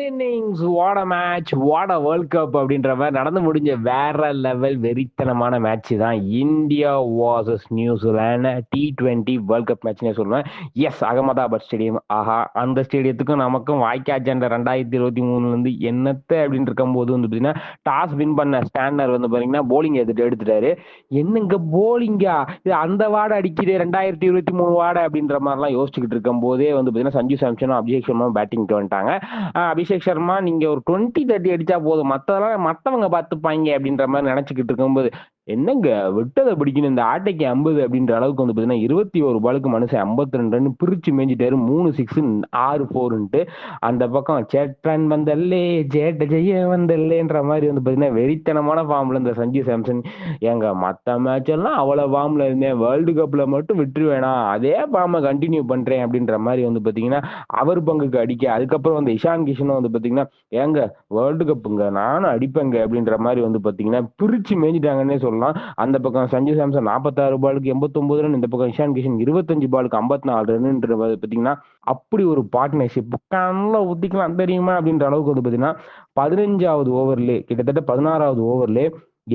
Innings, what a match, what a world cup அப்படின்ற மாதிரி நடந்து முடிஞ்ச வேற லெவல் வெறித்தனமான மேட்ச் தான் இந்தியா வாசஸ் நியூசிலாந்து T20 வேர்ல்ட் கப் மேட்ச்னே சொல்லுவேன். Yes, Ahmedabad stadium. ஆஹா, அந்த ஸ்டேடியத்துக்கும் நமக்கும் வாய்க்காச்சு அந்த 2023 இருந்து என்னத்த அப்படின்னு இருக்கும்போது வந்து பார்த்தீங்கன்னா டாஸ் வின் பண்ண ஸ்டாண்டர் வந்து பார்த்தீங்கன்னா போலிங் எடுத்துட்டாரு. என்னங்க போலிங்கா, இது அந்த வாடை அடிக்குது 2023 வாடை அப்படின்ற மாதிரிலாம் யோசிச்சுக்கிட்டு இருக்கும் போதே வந்து பார்த்தீங்கன்னா சஞ்சு சாம்சனும் அபிஷேக் சர்மாவும் பேட்டிங்க்கு வந்துட்டாங்க. அபிஷேக் சர்மா நீங்க ஒரு 20-30 அடிச்சா போதும், மத்ததெல்லாம் மத்தவங்க பார்த்துப்பாங்க அப்படின்ற மாதிரி நினைச்சுக்கிட்டு இருக்கும்போது என்னங்க விட்டதை பிடிக்கணும் இந்த ஆட்டைக்கு 50 அப்படின்ற அளவுக்கு வந்து பார்த்தீங்கன்னா 21 பாலுக்கு மனுஷன் 52 ரன் பிரிச்சு மேஞ்சிட்டாரு. 3 6 6 4 அந்த பக்கம் சேட்டன் வந்தல்லே சேட்ட செய்ய வந்தல்லேன்ற மாதிரி வந்து பார்த்தீங்கன்னா வெறித்தனமான ஃபார்ம்ல இந்த சஞ்சு சாம்சன். ஏங்க மற்ற மேட்ச் எல்லாம் அவ்வளவு ஃபார்ம்ல இருந்தேன், வேர்ல்டு கப்ல மட்டும் விட்டுருவேனா, அதே ஃபார்மை கண்டினியூ பண்றேன் அப்படின்ற மாதிரி வந்து பார்த்தீங்கன்னா அவர் பங்குக்கு அடிக்க. அதுக்கப்புறம் வந்து இஷான் கிஷனும் வந்து பார்த்தீங்கன்னா ஏங்க வேர்ல்டு கப்புங்க நானும் அடிப்பேங்க அப்படின்ற மாதிரி வந்து பார்த்தீங்கன்னா பிரிச்சு மேய்ஞ்சிட்டாங்கன்னே சொல்லலாம். அந்த பக்கம் சஞ்சு சாம்சன் 46 பாலுக்கு 89 ரன், இந்த பக்கம் இஷான் கிஷன் 25 பாலுக்கு 54 ரன்ன்ற பார்த்தீங்கன்னா அப்படி ஒரு பார்ட்னர்ஷிப் கண்ணில் ஊத்திக்கலாம் தெரியுமா அப்படின்ற அளவுக்கு வந்து பார்த்தீங்கன்னா 15வது ஓவர்லே கிட்டத்தட்ட 16வது ஓவர்லே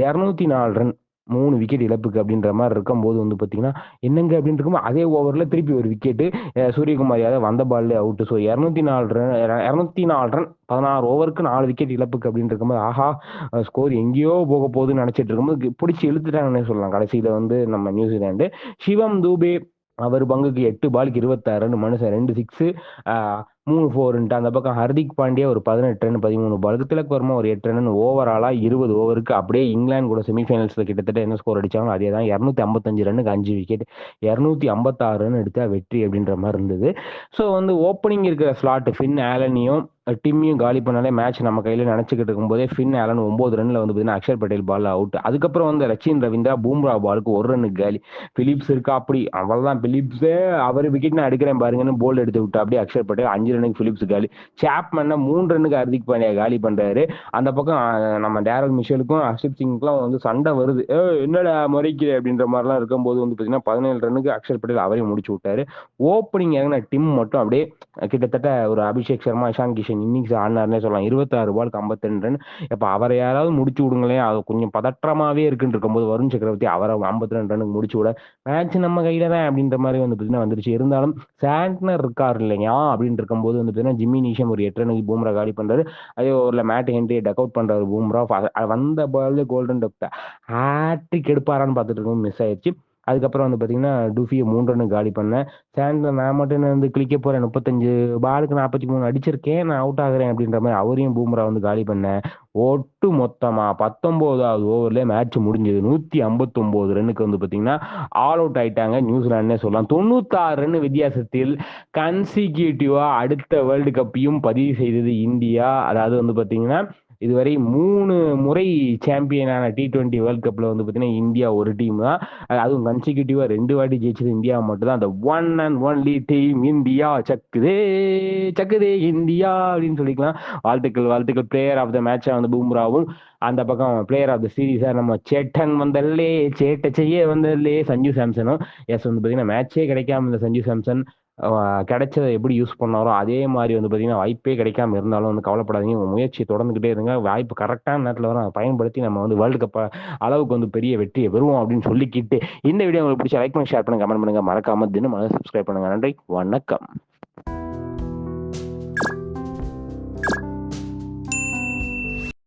204 ரன் 3 விக்கெட் இழப்புக்கு அப்படின்ற மாதிரி இருக்கும்போது வந்து பார்த்தீங்கன்னா என்னங்க அப்படின்னு இருக்கும்போது அதே ஓவரில் திருப்பி ஒரு விக்கெட்டு சூரியகுமார் யாதவ் வந்த பால்லே அவுட். ஸோ 204 ரன் 16 ஓவருக்கு 4 விக்கெட் இழப்புக்கு அப்படின்னு இருக்கும்போது ஆஹா, ஸ்கோர் எங்கேயோ போக போகுதுன்னு நினைச்சிட்டு இருக்கும்போது பிடிச்சி இழுத்துட்டாங்கன்னு சொல்லலாம். கடைசியில வந்து நம்ம நியூசிலாந்து சிவம் தூபே அவர் பங்குக்கு 8 பாலுக்கு 26 ரன், மனுஷன் 2 6 3 4. அந்த பக்கம் ஹர்திக் பாண்டியா ஒரு 18 ரன் 13 பாலுக்கு, திலக் வர்மா ஒரு 8 ரன். ஓவராலா 20 ஓவருக்கு அப்படியே இங்கிலாந்து கூட செமிஃபைனல்ஸ்ல கிட்டத்தட்ட என்ன ஸ்கோர் அடிச்சாங்க அதே தான். 255 ரன்னுக்கு 5 விக்கெட், 256 ரன் எடுத்தா வெற்றி அப்படின்ற மாதிரி இருந்தது. ஸோ வந்து ஓப்பனிங் இருக்கிற ஸ்லாட் ஃபின் ஆலனையும் டிம்மையும் காலி பண்ணாலே மேட்ச் நம்ம கையில் நினச்சிக்கிட்டு இருக்கும்போதே ஃபின் ஆலன் 9 ரன்ல வந்து பார்த்தீங்கன்னா அக்ஷர் பட்டேல் பால் அவுட். அதுக்கப்புறம் வந்து ரச்சின் ரவீந்திரா பூம்ரா பாலுக்கு 1 ரன்னுக்கு காலி. பிலிப்ஸ் இருக்கா அப்படி அவ்வளோதான், பிலிப்ஸே அவர் விக்கெட் நான் எடுக்கிறேன் பாருங்கன்னு போல்ட் எடுத்து விட்டா அப்படியே அக்ஷர் பட்டேல் 5 ரன்னுக்கு பிலிப்ஸ் காலி. சாப்மேன் 3 ரன்னுக்கு ஹர்திக் பாண்டியா காலி பண்றாரு. அந்த பக்கம் நம்ம டேரல் மிஷேலுக்கும் ஹர்ஷிப் சிங்க்குலாம் வந்து சண்டை வருது, என்னடா முறைக்கு அப்படின்ற மாதிரிலாம் இருக்கும்போது வந்து பார்த்தீங்கன்னா 17 ரன்னுக்கு அக்ஷர் பட்டேல் அவரையும் முடிச்சு விட்டாரு. ஓப்பனிங் இறங்கின டிம் மட்டும் அப்படியே கிட்டத்தட்ட ஒரு அபிஷேக் சர்மா இஷான் கிஷன் இன்னிங்ஸ் ஆடினார்னே சொல்லலாம். 26 பாலுக்கு 52 ரன். இப்போ அவரை யாராவது முடிச்சு விடுங்களேன், அது கொஞ்சம் பதற்றமாவே இருக்குன்னு இருக்கும்போது வருண் சக்கரவர்த்தி அவரை 52 ரன்னுக்கு முடிச்சு விட மேட்ச் நம்ம கையில தான் அப்படின்ற மாதிரி வந்து பார்த்தீங்கன்னா வந்துருச்சு. இருந்தாலும் சாண்ட்னர் இருக்கார் இல்லையா அப்படின்னு இருக்கும்போது வந்து பார்த்தீங்கன்னா ஜிம்மி நீஷம் ஒரு 8 ரன்னுக்கு பூம்ரா காலி பண்றாரு. அதே ஓவரில் மேட் ஹென்ரியை டக் அவுட் பண்றாரு பூம்ரா. வந்த பால் கோல்டன் டக் ஹேட்ரிக் எடுப்பாரான்னு பார்த்துட்டு இருக்கும், மிஸ் ஆயிடுச்சு. அதுக்கப்புறம் வந்து பார்த்தீங்கன்னா டூஃபியை 3 ரன்னு காலி பண்ணேன். சாண்ட்னர் நான் மட்டும் வந்து கிளிக்க போறேன், 35 பாலுக்கு 43 அடிச்சிருக்கேன், நான் அவுட் ஆகுறேன் அப்படின்ற மாதிரி அவரையும் பூம்ரா வந்து காலி பண்ணேன். ஒட்டு மொத்தமா 19வது ஓவர்ல மேட்ச் முடிஞ்சது. 159 ரன்னுக்கு வந்து பார்த்தீங்கன்னா ஆல் அவுட் ஆயிட்டாங்க நியூசிலாந்துனே சொல்லலாம். 96 ரன் வித்தியாசத்தில் கன்சிக்யூட்டிவா அடுத்த வேர்ல்டு கப்பையும் பதிவு செய்தது இந்தியா. அதாவது வந்து பார்த்தீங்கன்னா இதுவரை 3 முறை சாம்பியனான T20 வேர்ல்ட் கப்ல வந்து பார்த்தீங்கன்னா இந்தியா ஒரு டீம் தான். அதுவும் கன்சிக்யூட்டிவா 2 வாட்டி ஜெயிச்சது இந்தியா மட்டும் தான். அந்த one and only team India, Chak De Chak De India அப்படின்னு சொல்லிக்கலாம். வாழ்த்துக்கள் வாழ்த்துக்கள். பிளேயர் ஆஃப் த மேட்சா வந்து பூம்ராவும், அந்த பக்கம் பிளேயர் ஆஃப் த சீரீஸா நம்ம சேட்டன் வந்தல்லே சேட்டை செய்ய வந்தல்லே சஞ்சு சாம்சனும். எஸ் வந்து பார்த்தீங்கன்னா மேட்சே கிடைக்காம இந்த சஞ்சு சாம்சன் கிடைச்சதை எப்படி யூஸ் பண்ணாரோ அதே மாதிரி வந்து பார்த்தீங்கன்னா வாய்ப்பே கிடைக்காம இருந்தாலும் வந்து கவலைப்படாதீங்க, உங்கள் முயற்சி தொடர்ந்துகிட்டே இருங்க. வாய்ப்பு கரெக்டான நேரத்தில் வரும், அதை பயன்படுத்தி நம்ம வந்து வேர்ல்டு கப் அளவுக்கு வந்து பெரிய வெற்றியை பெறுவோம் அப்படின்னு சொல்லிக்கிட்டு இந்த வீடியோ உங்களுக்கு பிடிச்ச லைக் பண்ணி ஷேர் பண்ணுங்க, கமெண்ட் பண்ணுங்க, மறக்காம தினம் சப்ஸ்கிரைப் பண்ணுங்க. நன்றி, வணக்கம்.